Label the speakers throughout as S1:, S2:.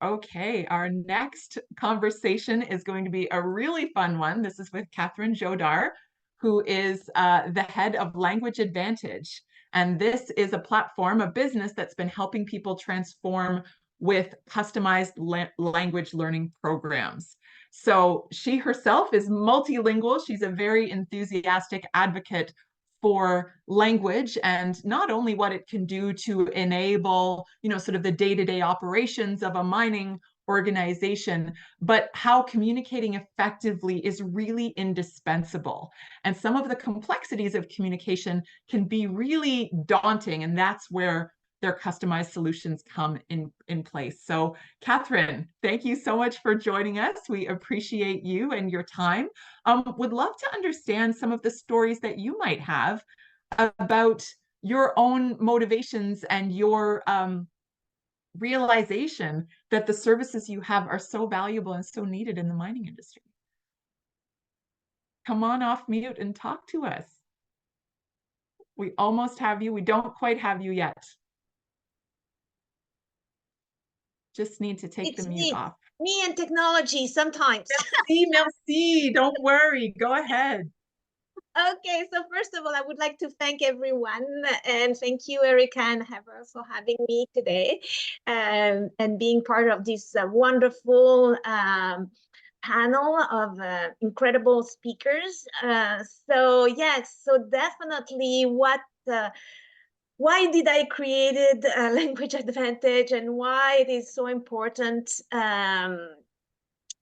S1: Okay, our next conversation is going to be a really fun one. This is with Catherine Jodar, who is the head of Language Advantage. And this is a platform, a business that's been helping people transform with customized language learning programs. So she herself is multilingual. She's a very enthusiastic advocate for language and not only what it can do to enable, sort of the day-to-day operations of a mining organization, but how communicating effectively is really indispensable. And some of the complexities of communication can be really daunting, and that's where their customized solutions come in place. So, Catherine, thank you so much for joining us. We appreciate you and your time. Would love to understand some of the stories that you might have about your own motivations and your realization that the services you have are so valuable and so needed in the mining industry. Come on off mute and talk to us. We almost have you. We don't quite have you yet. Just need to take
S2: It's
S1: the mute off.
S2: Me and technology sometimes.
S1: Merci, merci. Don't worry. Go ahead.
S2: Okay, so first of all, I would like to thank everyone and thank you, Erica and Heather, for having me today and being part of this wonderful panel of incredible speakers. So yes, so definitely why did I created Language Advantage and why it is so important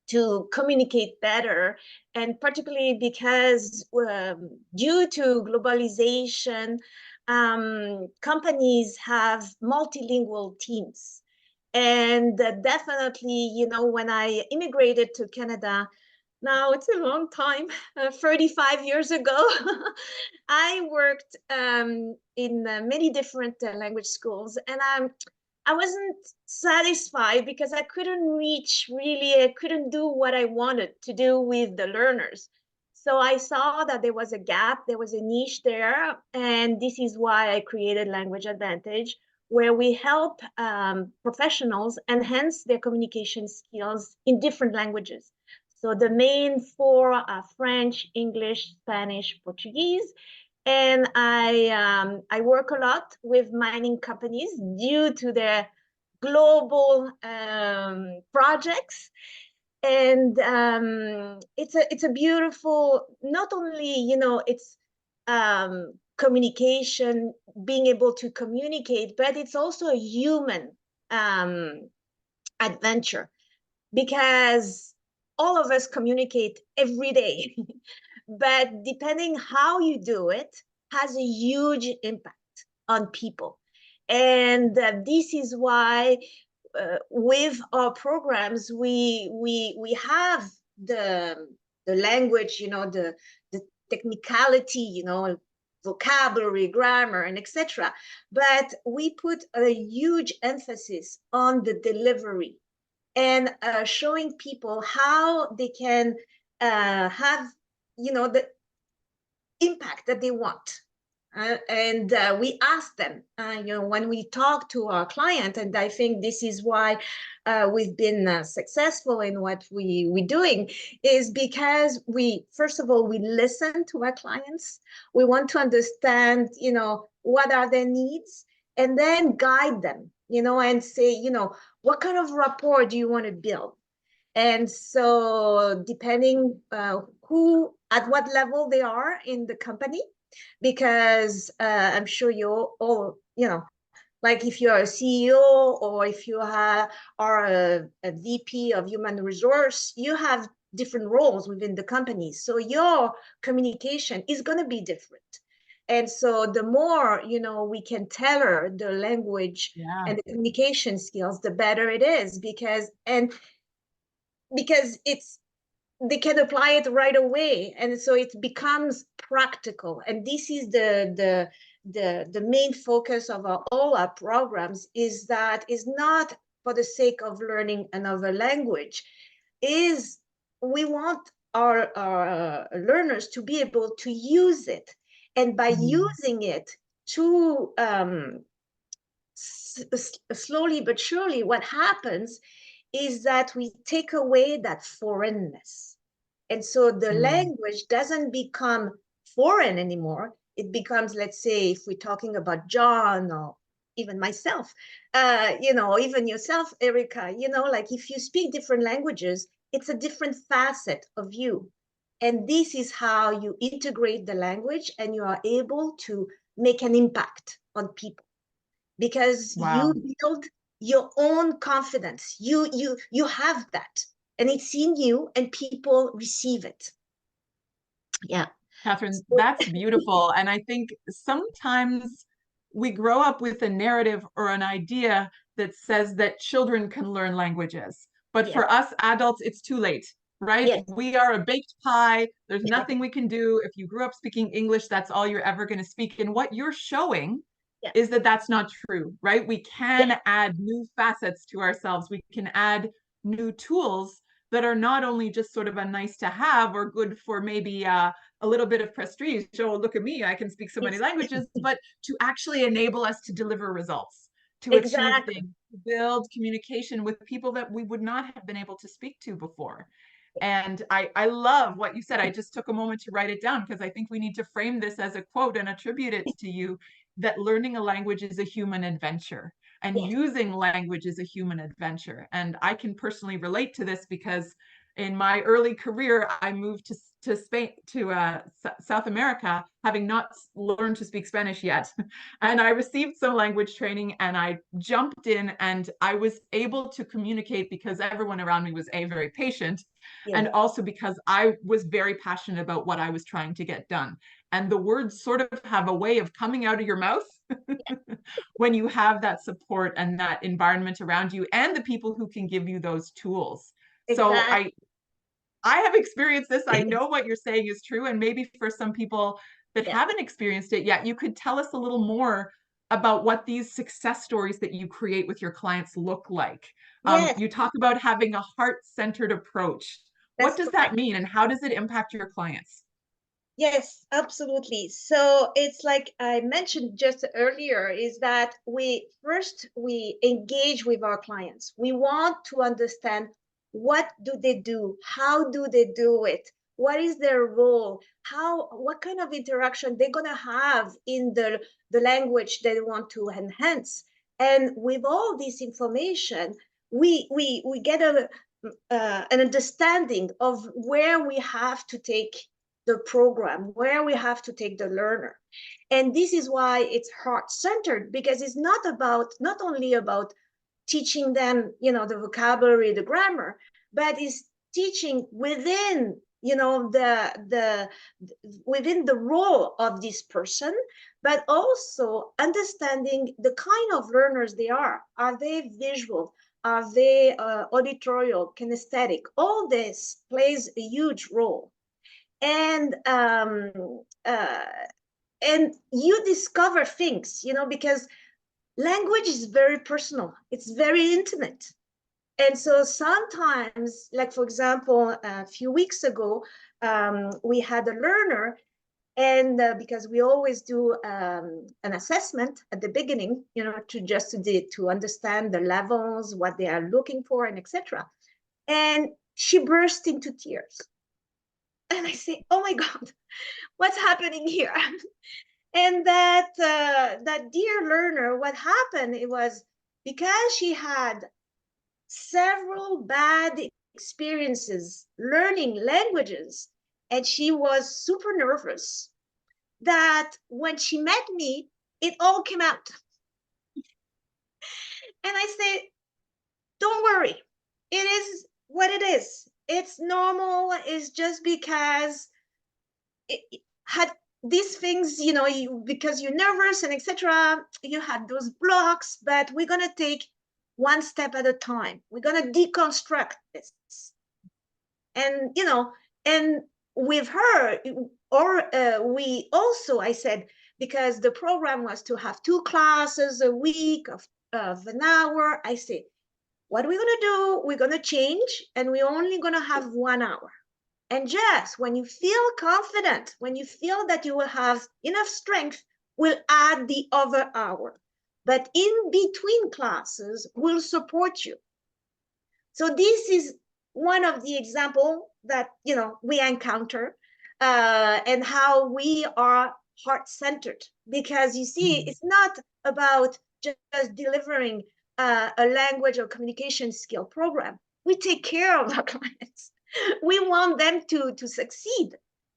S2: to communicate better, and particularly because due to globalization, companies have multilingual teams. And definitely, when I immigrated to Canada, now it's a long time, 35 years ago, I worked in many different language schools, and I wasn't satisfied because I couldn't I couldn't do what I wanted to do with the learners. So I saw that there was a gap, there was a niche there. And this is why I created Language Advantage, where we help professionals enhance their communication skills in different languages. So the main four are French, English, Spanish, Portuguese. And I work a lot with mining companies due to their global projects. And it's a beautiful, not only, it's communication, being able to communicate, but it's also a human adventure, because all of us communicate every day. But depending how you do it has a huge impact on people. And this is why with our programs we have the language, the technicality, vocabulary, grammar, and etc. But we put a huge emphasis on the delivery and showing people how they can have the impact that they want. And we ask them, when we talk to our client, and I think this is why we've been successful in what we're doing, is because first of all, we listen to our clients. We want to understand, what are their needs, and then guide them, and say, what kind of rapport do you want to build? And so depending at what level they are in the company, because I'm sure you all, like if you're a CEO or if you are a VP of human resource, you have different roles within the company. So your communication is going to be different. And so the more, we can tailor the language and the communication skills, the better it is, because they can apply it right away, and so it becomes practical. And this is the main focus of all our programs, is that is not for the sake of learning another language, is we want our learners to be able to use it, and by using it to slowly but surely, what happens is that we take away that foreignness. And so the language doesn't become foreign anymore. It becomes, let's say, if we're talking about John or even myself, even yourself, Erica, like if you speak different languages, it's a different facet of you. And this is how you integrate the language and you are able to make an impact on people because you
S1: Wow.
S2: build your own confidence. You have that and it's in you and people receive it. Yeah.
S1: Catherine, that's beautiful. And I think sometimes we grow up with a narrative or an idea that says that children can learn languages. But
S2: Yes.
S1: for us adults, it's too late, right?
S2: Yes.
S1: We are a baked pie. There's
S2: Yes.
S1: nothing we can do. If you grew up speaking English, that's all you're ever going to speak. And what you're showing
S2: Yes.
S1: is that that's not true, right? We
S2: Yes.
S1: can add new facets to ourselves. We can add new tools that are not only just sort of a nice to have or good for maybe a little bit of prestige. Oh, look at me, I can speak so many languages, but to actually enable us to deliver results, to achieve
S2: Exactly.
S1: things, to build communication with people that we would not have been able to speak to before. And I love what you said. I just took a moment to write it down because I think we need to frame this as a quote and attribute it to you that learning a language is a human adventure and
S2: Yes.
S1: using language is a human adventure. And I can personally relate to this because in my early career, I moved to Spain, to South America, having not learned to speak Spanish yet. And I received some language training and I jumped in and I was able to communicate because everyone around me was very patient.
S2: Yes.
S1: And also because I was very passionate about what I was trying to get done. And the words sort of have a way of coming out of your mouth when you have that support and that environment around you and the people who can give you those tools. So
S2: Exactly.
S1: I have experienced this. I know what you're saying is true. And maybe for some people that
S2: Yes.
S1: haven't experienced it yet, you could tell us a little more about what these success stories that you create with your clients look like.
S2: Yes.
S1: You talk about having a heart-centered approach. What
S2: That's
S1: does that
S2: correct.
S1: mean and how does it impact your clients?
S2: Yes, absolutely. So it's like I mentioned just earlier, is that we engage with our clients. We want to understand what do they do, how do they do it, what is their role, what kind of interaction they're gonna have in the language they want to enhance. And with all this information, we get an understanding of where we have to take the program, where we have to take the learner. And this is why it's heart-centered, because it's not only about teaching them, the vocabulary, the grammar, but it's teaching within, the within the role of this person, but also understanding the kind of learners they are. Are they visual? Are they auditorial, kinesthetic? All this plays a huge role. And uh, and you discover things, because language is very personal, it's very intimate. And so sometimes, like for example, a few weeks ago, we had a learner, and because we always do an assessment at the beginning, to understand the levels, what they are looking for, and etc. And she burst into tears, and I say, "Oh my God, what's happening here?" And that dear learner, what happened, it was because she had several bad experiences learning languages, and she was super nervous, that when she met me, it all came out. And I say, don't worry, it is what it is. It's normal. It's just because it had these things, because you're nervous and etc. You had those blocks, but we're gonna take one step at a time. We're gonna deconstruct this, and and with her, or we also, I said, because the program was to have 2 classes a week of an hour. I said, what we're gonna do? We're gonna change, and we're only gonna have 1 hour. And just when you feel confident, when you feel that you will have enough strength, we'll add the other hour. But in between classes, we'll support you. So this is one of the example that, you know, we encounter, and how we are heart-centered, because you see, it's not about just delivering a language or communication skill program. We take care of our clients. We want them to succeed.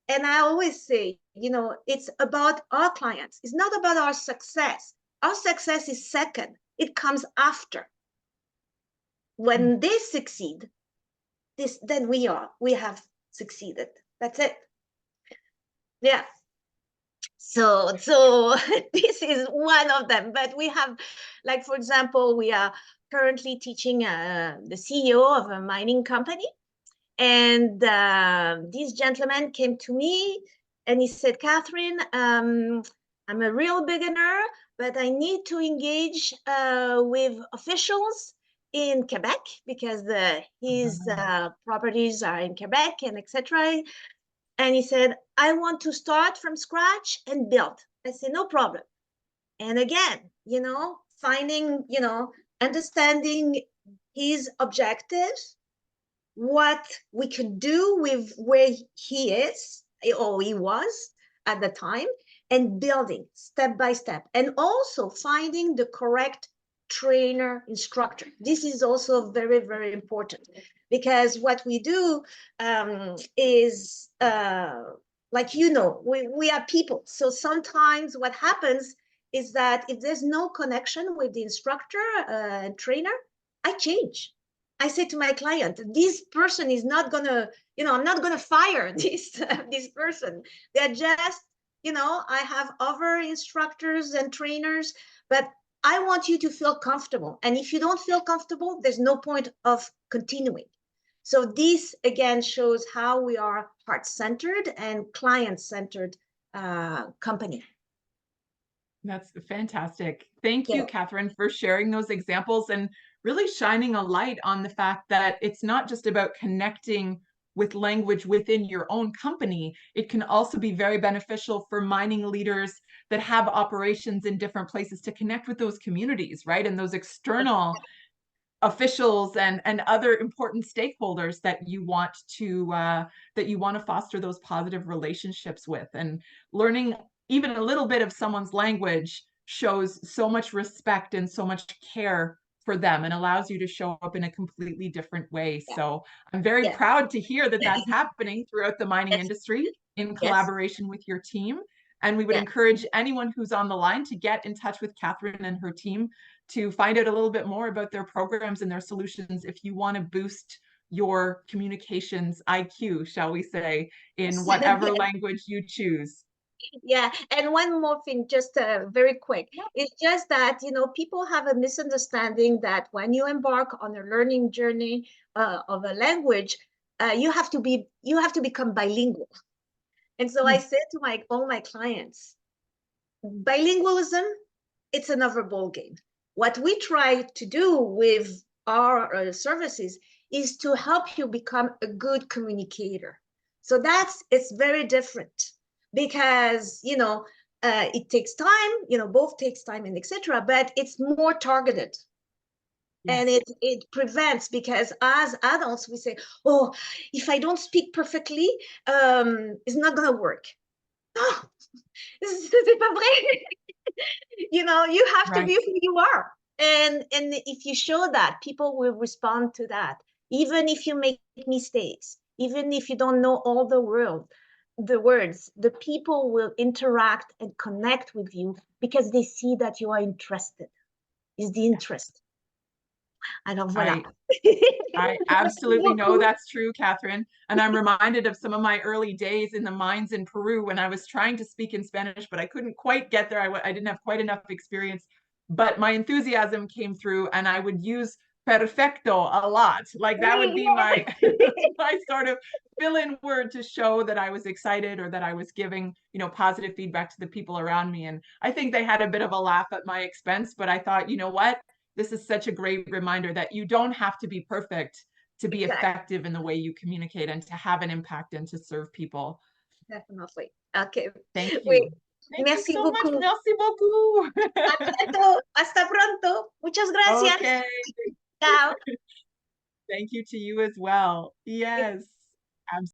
S2: And I always say, you know, it's about our clients. It's not about our success. Our success is second. It comes after. When they succeed, then we have succeeded. That's it. Yeah. So this is one of them. But we have, like, for example, we are currently teaching the CEO of a mining company. And this gentleman came to me and he said, Catherine, I'm a real beginner, but I need to engage with officials in Quebec because his properties are in Quebec and etc. And he said, I want to start from scratch and build. I said, no problem. And again, you know, finding, you know, understanding his objectives, what we could do with where he is or he was at the time, and building step by step, and also finding the correct trainer instructor. This is also very, very important, because what we do is like, you know, we are people. So sometimes what happens is that if there's no connection with the instructor and trainer, I change. I say to my client, this person is not gonna, you know, I'm not gonna fire this person. They're just, you know, I have other instructors and trainers, but I want you to feel comfortable. And if you don't feel comfortable, there's no point of continuing. So this again shows how we are heart-centered and client-centered company.
S1: That's fantastic. Thank you,
S2: Yeah.
S1: Catherine, for sharing those examples and really shining a light on the fact that it's not just about connecting with language within your own company. It can also be very beneficial for mining leaders that have operations in different places to connect with those communities, right? And those external officials and other important stakeholders that you want to foster those positive relationships with. And learning even a little bit of someone's language shows so much respect and so much care for them and allows you to show up in a completely different way.
S2: Yeah.
S1: So I'm very
S2: Yeah.
S1: proud to hear that that's happening throughout the mining
S2: Yes.
S1: industry in
S2: Yes.
S1: collaboration with your team. And we would
S2: Yeah.
S1: encourage anyone who's on the line to get in touch with Catherine and her team to find out a little bit more about their programs and their solutions if you want to boost your communications IQ, shall we say, in whatever language you choose.
S2: Yeah, and one more thing, just very quick.
S1: Yeah.
S2: It's just that, you know, people have a misunderstanding that when you embark on a learning journey of a language, you have to become bilingual. And so I said to all my clients, bilingualism, it's another ball game. What we try to do with our services is to help you become a good communicator. So it's very different, because, you know, it takes time, you know, both takes time and etc., but it's more targeted.
S1: Yes.
S2: And it prevents, because as adults we say, oh, if I don't speak perfectly, it's not gonna work. Oh, c'est pas vrai. You know, you have to be who you are. And if you show that, people will respond to that. Even if you make mistakes, even if you don't know all the words, the people will interact and connect with you because they see that you are interested. Is the interest. Alors voilà.
S1: I absolutely know that's true, Catherine. And I'm reminded of some of my early days in the mines in Peru when I was trying to speak in Spanish, but I couldn't quite get there. I didn't have quite enough experience, but my enthusiasm came through and I would use perfecto a lot. Like that would be my, my sort of fill-in word to show that I was excited or that I was giving, you know, positive feedback to the people around me. And I think they had a bit of a laugh at my expense, but I thought, you know what? This is such a great reminder that you don't have to be perfect to be effective in the way you communicate and to have an impact and to serve people.
S2: Definitely. Okay.
S1: Thank
S2: Oui.
S1: you. Thank you
S2: Merci
S1: so much.
S2: beaucoup.
S1: Merci beaucoup.
S2: A bientôt. Hasta pronto. Muchas gracias.
S1: Okay.
S2: Chao.
S1: Thank you to you as well. Yes.